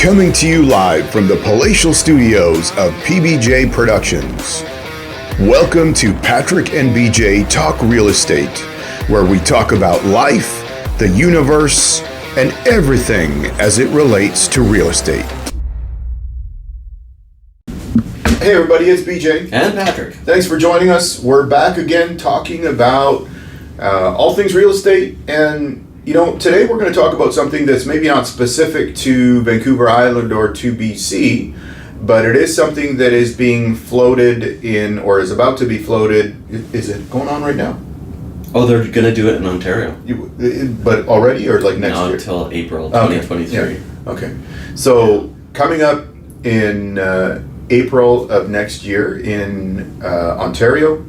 Coming to you live from the palatial studios of PBJ Productions. Welcome to Patrick and BJ Talk Real Estate, where we talk about life, the universe, and everything as it relates to real estate. Hey everybody, it's BJ. And Patrick. Thanks for joining us. We're back again talking about all things real estate. And, you know, today we're going to talk about something that's maybe not specific to Vancouver Island or to BC, but it is something that is being floated in, or is about to be floated. Is it going on right now? Oh, they're going to do it in Ontario. But already, or like next year? Not until April 2023. Okay. Yeah. Okay. So coming up in April of next year in Ontario,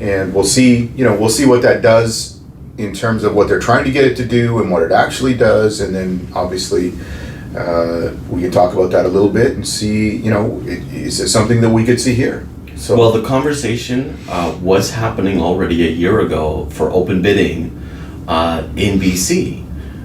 and we'll see what that does in terms of what they're trying to get it to do and what it actually does, and then obviously we can talk about that a little bit and see, is it something that we could see here? So, well, the conversation was happening already a year ago for open bidding in BC,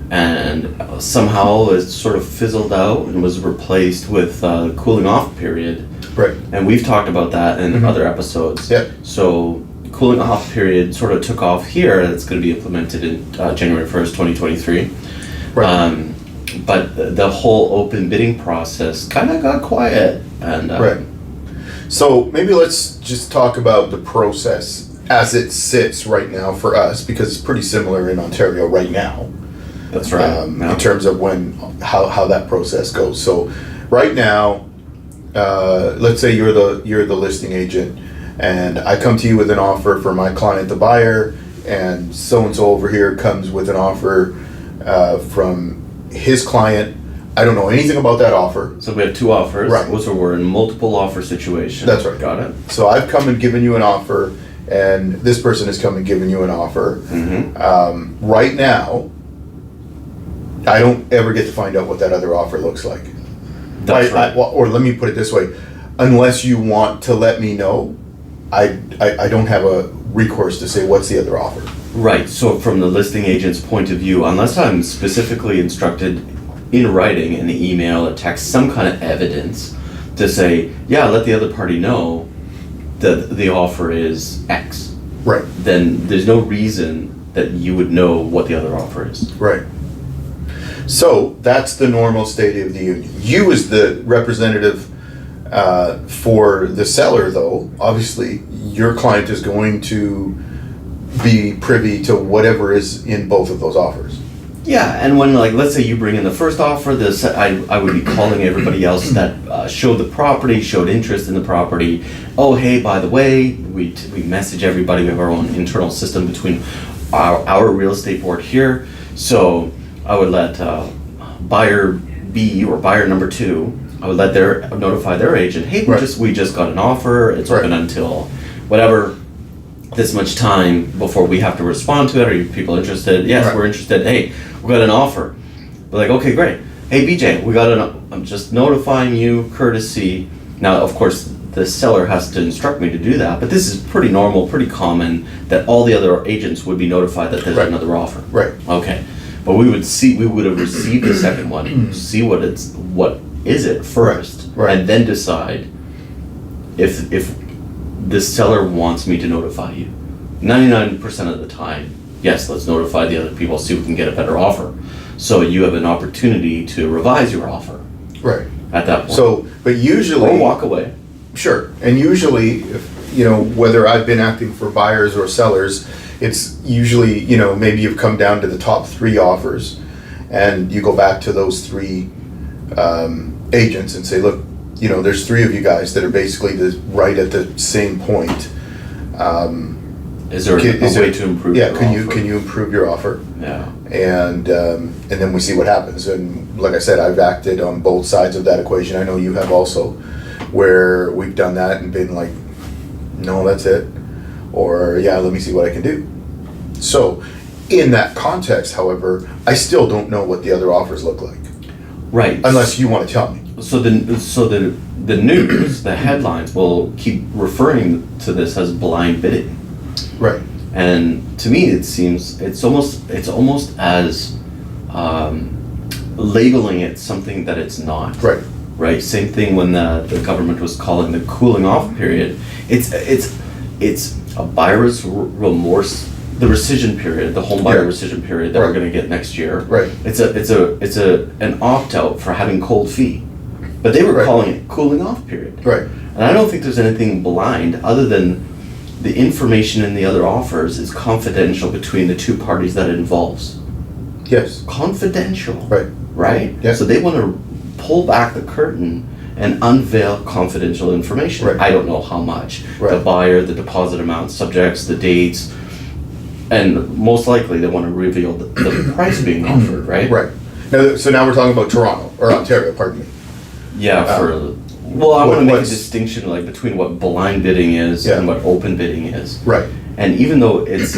and somehow it sort of fizzled out and was replaced with a cooling off period. Right. And we've talked about that in other episodes. Yeah. So cooling off period sort of took off here. That's going to be implemented in January 1st, 2023. Right. But the whole open bidding process kind of got quiet. And right. So maybe let's just talk about the process as it sits right now for us, because it's pretty similar in Ontario right now. That's right. In terms of how that process goes. So right now, let's say you're the listing agent, and I come to you with an offer for my client, the buyer, and so over here comes with an offer from his client. I don't know anything about that offer. So we have two offers. Right. So we're in multiple offer situations. That's right. Got it. So I've come and given you an offer, and this person has come and given you an offer. Mm-hmm. Right now, I don't ever get to find out what that other offer looks like. That's right. Or let me put it this way, unless you want to let me know, I don't have a recourse to say what's the other offer. Right. So from the listing agent's point of view, unless I'm specifically instructed in writing, an email, a text, some kind of evidence to say, yeah, let the other party know that the offer is X. Right. Then there's no reason that you would know what the other offer is. Right. So that's the normal state of the union. You as the representative for the seller, though, obviously your client is going to be privy to whatever is in both of those offers. Yeah, and when, like, let's say you bring in the first offer, I would be calling everybody else that showed the property, showed interest in the property. Oh, hey, by the way, we message everybody. We have our own internal system between our real estate board here. So I would let buyer B or buyer number 2, I would let notify their agent, hey, we just got an offer, it's open until whatever, this much time before we have to respond to it. Are you people interested? Yes, we're interested. Hey, we got an offer. We're like, okay, great. Hey, BJ, I'm just notifying you, courtesy. Now, of course, the seller has to instruct me to do that, but this is pretty normal, pretty common that all the other agents would be notified that there's another offer. Right. Okay. But we would have received the second one, see what is it first, and then decide if the seller wants me to notify you. 99% of the time, yes, let's notify the other people, see if we can get a better offer. So you have an opportunity to revise your offer. Right. At that point. So, but usually... Or walk away. Sure. And usually, whether I've been acting for buyers or sellers, it's usually, maybe you've come down to the top 3 offers, and you go back to those 3 agents and say, look, there's 3 of you guys that are basically right at the same point. Is there a way to improve your offer? Yeah, can you improve your offer? Yeah. And then we see what happens. And like I said, I've acted on both sides of that equation. I know you have also, where we've done that and been like, no, that's it. Or, yeah, let me see what I can do. So, in that context, however, I still don't know what the other offers look like. Right. Unless you want to tell me. So the news, the headlines will keep referring to this as blind bidding. Right. And to me, it seems it's almost as labeling it something that it's not. Right. Right. Same thing when the government was calling the cooling off period. It's a buyer's remorse. The rescission period, the home buyer rescission period that we're going to get next year. Right. It's an opt out for having cold feet, but they were calling it cooling off period. Right. And I don't think there's anything blind other than the information in the other offers is confidential between the two parties that it involves. Yes. Confidential. Right. Right? Yes. So they want to pull back the curtain and unveil confidential information. Right. I don't know how much. Right. The buyer, the deposit amount, subjects, the dates, and most likely they want to reveal the price being offered, right? Right. So now we're talking about Toronto, or Ontario, pardon me. Yeah, I What- want to make a what's- distinction like between what blind bidding is and what open bidding is. Right. And even though it's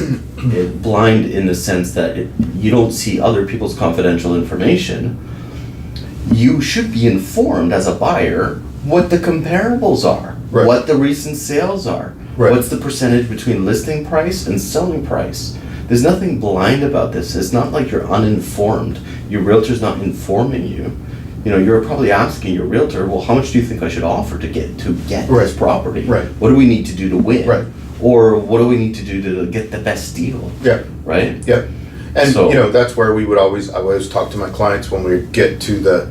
blind in the sense that you don't see other people's confidential information, you should be informed as a buyer what the comparables are, Right. what the recent sales are, Right. what's the percentage between listing price and selling price. There's nothing blind about this. It's not like you're uninformed. Your realtor's not informing you. You know, you're probably asking your realtor, well, how much do you think I should offer to get Right. this property? Right. What do we need to do to win? Right. Or what do we need to do to get the best deal? Yeah. Right? Yeah. And, So- that's where I always talk to my clients when we get to the,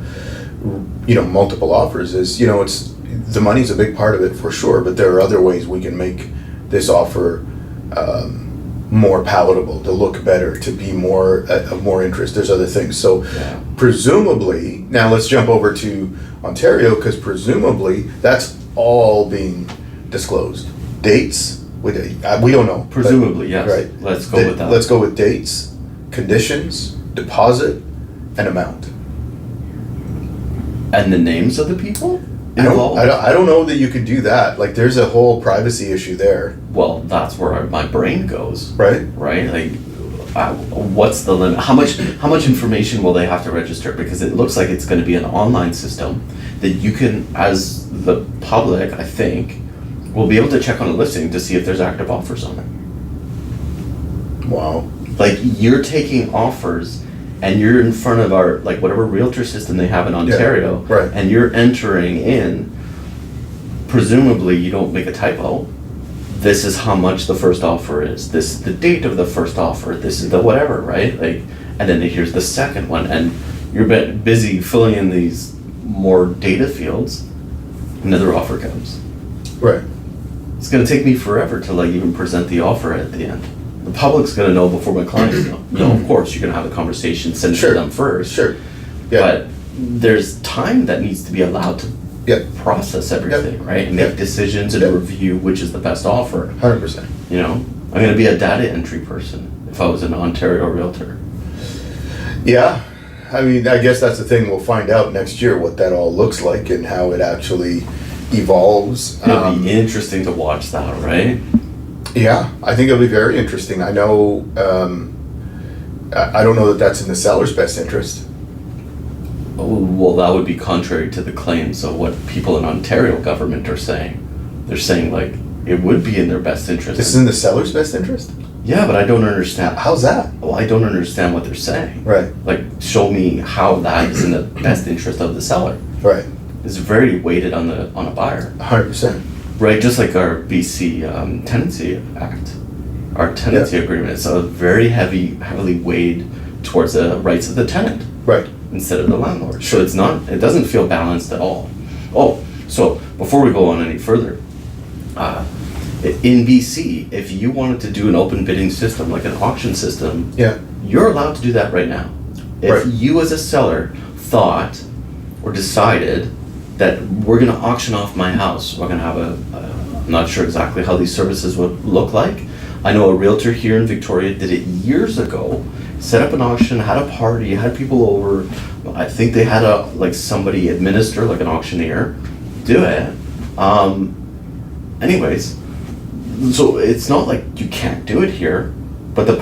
multiple offers is, it's, the money's a big part of it for sure, but there are other ways we can make this offer more palatable, to look better, to be more of more interest. There's other things. So Yeah. presumably, now let's jump over to Ontario, because presumably that's all being disclosed. Dates, we don't know. but- Presumably, yes. Right. Let's go with that. Let's go with dates, conditions, deposit, and amount. And the names of the people I involved? don't know that you could do that. Like, there's a whole privacy issue there, Well, that's where my brain goes, right? right? Like, what's the limit? How much information will they have to register? Because it looks like it's going to be an online system that you can, as the public, I think, will be able to check on a listing to see if there's active offers on it. Wow. Like, you're taking offers and you're in front of our, like, whatever realtor system they have in Ontario, right. and you're entering in, presumably you don't make a typo, this is how much the first offer is, this is the date of the first offer, this is the whatever, right? Like, and then here's the second one, and you're busy filling in these more data fields, another offer comes. Right. It's gonna take me forever to like even present the offer at the end. The public's gonna know before my clients know. No, of course, you're gonna have a conversation, send it Sure. to them first. Sure. Yeah. But there's time that needs to be allowed to Yeah. process everything, right? And make Yep. decisions and Yep. review which is the best offer. 100%. You know, I'm gonna be a data entry person if I was an Ontario realtor. Yeah. I mean, I guess that's the thing. We'll find out next year what that all looks like and how it actually evolves. It'll be interesting to watch that, right? Yeah, I think it'll be very interesting. I know, I don't know that that's in the seller's best interest. Oh, well, that would be contrary to the claims of what people in Ontario government are saying. They're saying like it would be in their best interest. This is in the seller's best interest? Yeah, but I don't understand. How's that? Well, I don't understand what they're saying. Right, Like, show me how that is in the best interest of the seller. right, It's very weighted on a buyer, 100%. right? Just like our BC Tenancy Act, our tenancy agreement is very heavily weighed towards the rights of the tenant Right, instead of the landlord. So it's not. It doesn't feel balanced at all. Oh, so before we go on any further. In BC, if you wanted to do an open bidding system, like an auction system, yeah, you're allowed to do that right now. If Right. you as a seller thought or decided that we're gonna auction off my house, we're gonna have I'm not sure exactly how these services would look like. I know a realtor here in Victoria did it years ago, set up an auction, had a party, had people over. I think they had somebody administer, like an auctioneer, do it. Anyways, so it's not like you can't do it here, but the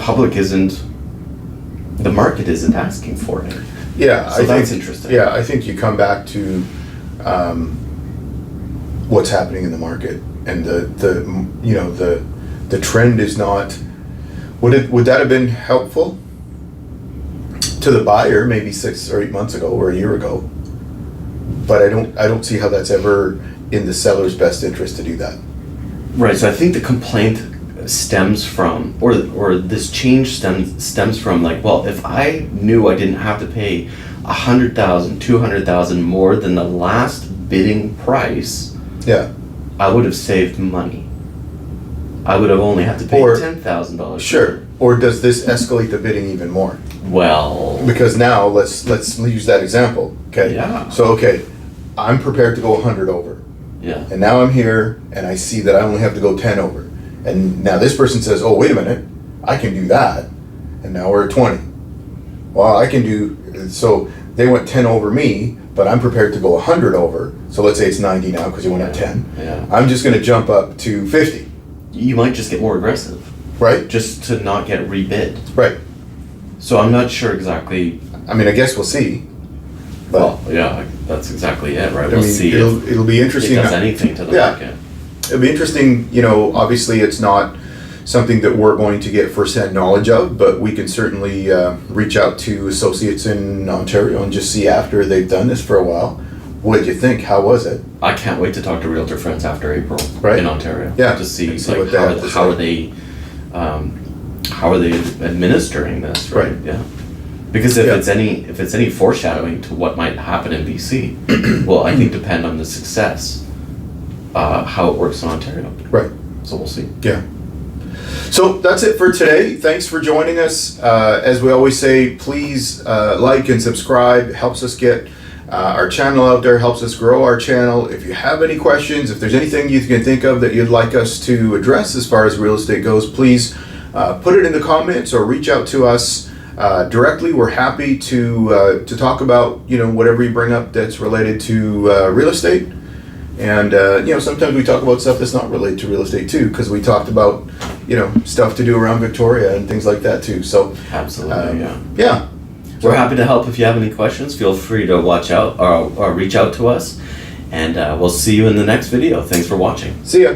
market isn't asking for it. yeah. So that's interesting. Yeah, I think you come back to what's happening in the market, and the trend is not. Would that have been helpful? to the buyer maybe 6 or 8 months ago or a year ago. But I don't see how that's ever in the seller's best interest to do that. Right, so I think the complaint stems from, or this change stems from, like, well, if I knew I didn't have to pay $100,000, $200,000 more than the last bidding price, Yeah. I would have saved money. I would have only had to pay Or- $10,000. Sure. Or does this escalate the bidding even more? Well, Because now let's use that example. Okay. Yeah. So okay, I'm prepared to go 100 over. yeah, And now I'm here and I see that I only have to go 10 over. And now this person says, oh, wait a minute, I can do that. And now we're at 20. Well, I can do, so they went 10 over me, but I'm prepared to go 100 over. So let's say it's 90 now because you went up 10. yeah. I'm just going to jump up to 50, You might just get more aggressive, right? just to not get rebid. Right. So I'm not sure exactly. I mean, I guess we'll see. But Well, yeah, that's exactly it, right? I We'll mean, see it'll be if it interesting. does anything to the Yeah. market. It'll be interesting, you know, obviously it's not something that we're going to get firsthand knowledge of, but we can certainly reach out to associates in Ontario and just see after they've done this for a while. What did you think? How was it? I can't wait to talk to Realtor friends after April Right. in Ontario. Yeah, To see, and see like, what they have to how say. are they administering this, right? Right. Yeah. Because if Yeah. it's any foreshadowing to what might happen in BC, well, I think depend on the success, how it works in Ontario. Right. So we'll see. Yeah. So that's it for today. Thanks for joining us. As we always say, please like and subscribe. It helps us get our channel out there, helps us grow our channel. If you have any questions, if there's anything you can think of that you'd like us to address as far as real estate goes, please put it in the comments or reach out to us directly. We're happy to talk about, you know, whatever you bring up that's related to real estate. And, you know, sometimes we talk about stuff that's not related to real estate too, because we talked about, you know, stuff to do around Victoria and things like that too. So, Absolutely, yeah. yeah. We're happy to help. If you have any questions, feel free to watch out or reach out to us. And we'll see you in the next video. Thanks for watching. See ya.